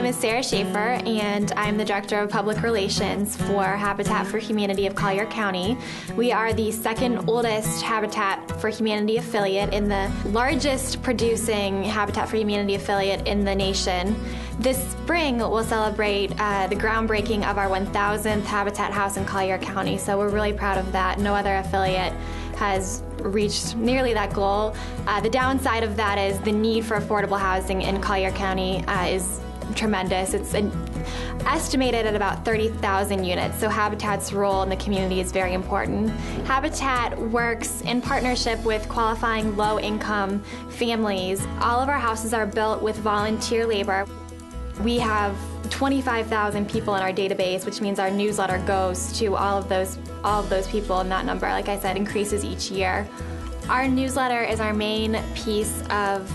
is Sarah Schafer, and I'm the Director of Public Relations for Habitat for Humanity of Collier County. We are the second oldest Habitat for Humanity affiliate and the largest producing Habitat for Humanity affiliate in the nation. This spring, we'll celebrate the groundbreaking of our 1,000th Habitat House in Collier County, so we're really proud of that. No other affiliate has reached nearly that goal. The downside of that is the need for affordable housing in Collier County is tremendous. It's estimated at about 30,000 units, so Habitat's role in the community is very important. Habitat works in partnership with qualifying low-income families. All of our houses are built with volunteer labor. We have 25,000 people in our database, which means our newsletter goes to all of those people, and that number, like I said, increases each year. Our newsletter is our main piece of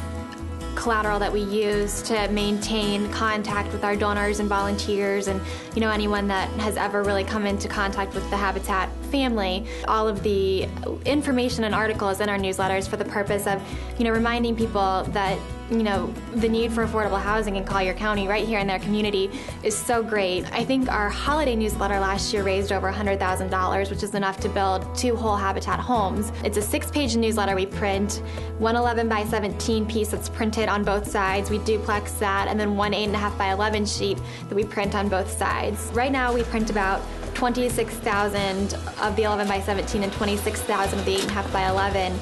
collateral that we use to maintain contact with our donors and volunteers and anyone that has ever really come into contact with the Habitat family. All of the information and articles in our newsletters for the purpose of reminding people that the need for affordable housing in Collier County right here in their community is so great. I think our holiday newsletter last year raised over $100,000, which is enough to build 2 whole Habitat homes. It's a 6-page newsletter we print, one 11 by 17 piece that's printed on both sides. We duplex that, and then one 8.5 by 11 sheet that we print on both sides. Right now we print about 26,000 of the 11 by 17 and 26,000 of the 8.5 by 11.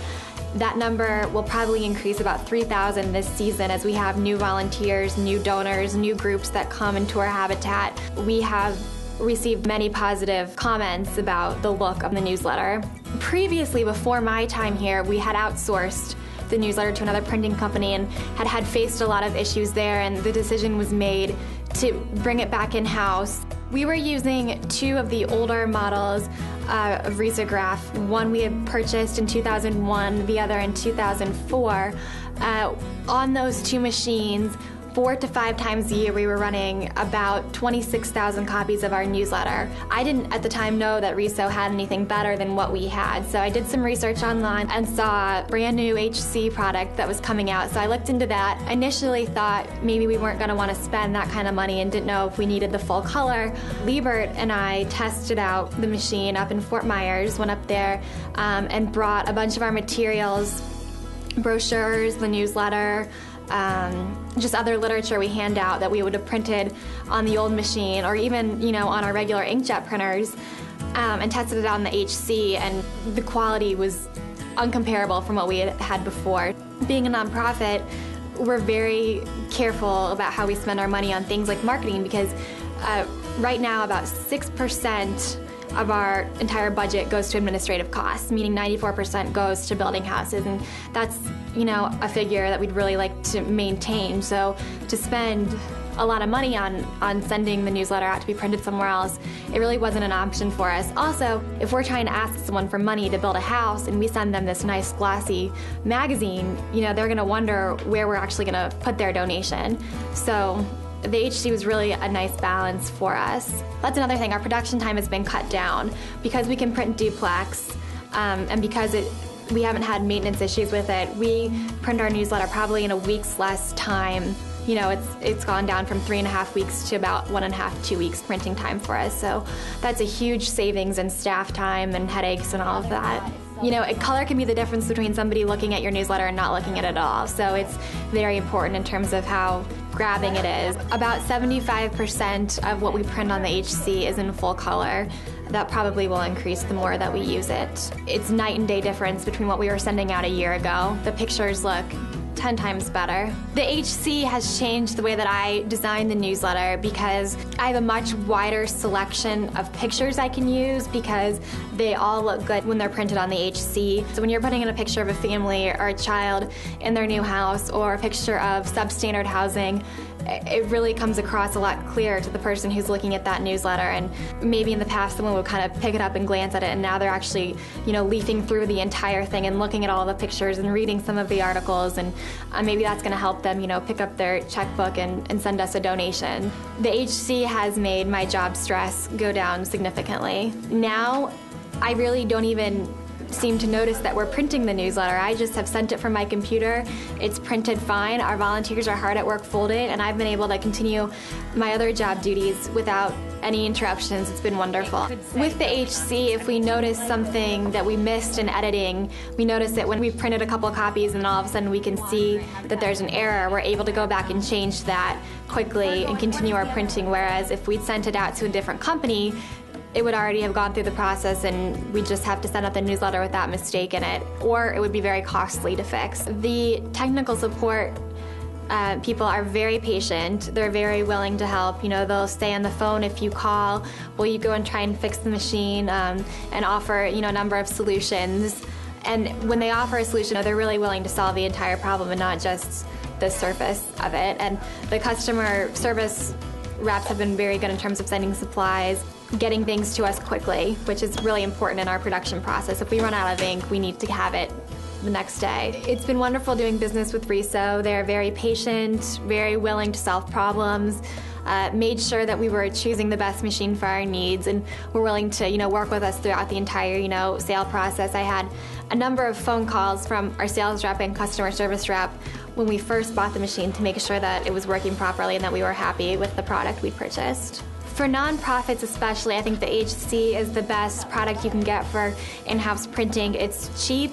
That number will probably increase about 3,000 this season as we have new volunteers, new donors, new groups that come into our Habitat. We have received many positive comments about the look of the newsletter. Previously, before my time here, we had outsourced the newsletter to another printing company and had faced a lot of issues there, and the decision was made to bring it back in-house. We were using 2 of the older models of risograph. One we had purchased in 2001, the other in 2004. On those 2 machines, 4 to 5 times a year, we were running about 26,000 copies of our newsletter. I didn't at the time know that Riso had anything better than what we had, so I did some research online and saw a brand new HC product that was coming out, so I looked into that. I initially thought maybe we weren't going to want to spend that kind of money and didn't know if we needed the full color. Liebert and I tested out the machine up in Fort Myers, went up there and brought a bunch of our materials, brochures, the newsletter, just other literature we hand out that we would have printed on the old machine or even, on our regular inkjet printers, and tested it out on the HC, and the quality was uncomparable from what we had before. Being a nonprofit, we're very careful about how we spend our money on things like marketing because right now about 6% of our entire budget goes to administrative costs, meaning 94% goes to building houses, and that's a figure that we'd really like to maintain. So to spend a lot of money on sending the newsletter out to be printed somewhere else, it really wasn't an option for us. Also, if we're trying to ask someone for money to build a house and we send them this nice glossy magazine, they're going to wonder where we're actually going to put their donation. So the HC was really a nice balance for us. That's another thing, our production time has been cut down. Because we can print duplex, and because we haven't had maintenance issues with it, we print our newsletter probably in a week's less time. It's gone down from 3.5 weeks to about 1.5, 2 weeks printing time for us. So that's a huge savings in staff time and headaches and all of that. Color can be the difference between somebody looking at your newsletter and not looking at it at all. So it's very important in terms of how grabbing it is. About 75% of what we print on the HC is in full color. That probably will increase the more that we use it. It's night and day difference between what we were sending out a year ago. The pictures look 10 times better. The HC has changed the way that I design the newsletter because I have a much wider selection of pictures I can use because they all look good when they're printed on the HC. So when you're putting in a picture of a family or a child in their new house or a picture of substandard housing, it really comes across a lot clearer to the person who's looking at that newsletter. And maybe in the past someone would kind of pick it up and glance at it, and now they're actually leafing through the entire thing and looking at all the pictures and reading some of the articles, and maybe that's going to help them pick up their checkbook and send us a donation. The HC has made my job stress go down significantly. Now I really don't even seem to notice that we're printing the newsletter. I just have sent it from my computer. It's printed fine. Our volunteers are hard at work folding, and I've been able to continue my other job duties without any interruptions. It's been wonderful. With the HC, if we notice something that we missed in editing, we notice it when we printed a couple of copies and all of a sudden we can see that there's an error. We're able to go back and change that quickly and continue our printing, whereas if we'd sent it out to a different company, it would already have gone through the process and we'd just have to send out the newsletter with that mistake in it, or it would be very costly to fix. The technical support people are very patient. They're very willing to help. You know, they'll stay on the phone if you call. Will you go and try and fix the machine and offer, you know, a number of solutions. And when they offer a solution, they're really willing to solve the entire problem and not just the surface of it. And the customer service reps have been very good in terms of sending supplies, getting things to us quickly, which is really important in our production process. If we run out of ink, we need to have it the next day. It's been wonderful doing business with Riso. They're very patient, very willing to solve problems, made sure that we were choosing the best machine for our needs, and were willing to, you know, work with us throughout the entire, you know, sale process. I had a number of phone calls from our sales rep and customer service rep when we first bought the machine to make sure that it was working properly and that we were happy with the product we purchased. For nonprofits especially, I think the HC is the best product you can get for in-house printing. It's cheap,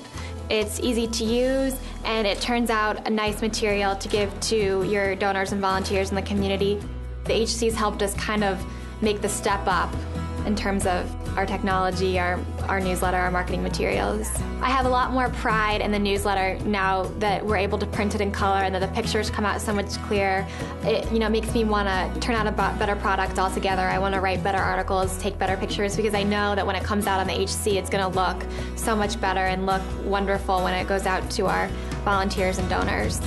it's easy to use, and it turns out a nice material to give to your donors and volunteers in the community. The HC's helped us kind of make the step up in terms of our technology, our newsletter, our marketing materials. I have a lot more pride in the newsletter now that we're able to print it in color and that the pictures come out so much clearer. It, you know, makes me want to turn out a better product altogether. I want to write better articles, take better pictures, because I know that when it comes out on the HC, it's going to look so much better and look wonderful when it goes out to our volunteers and donors.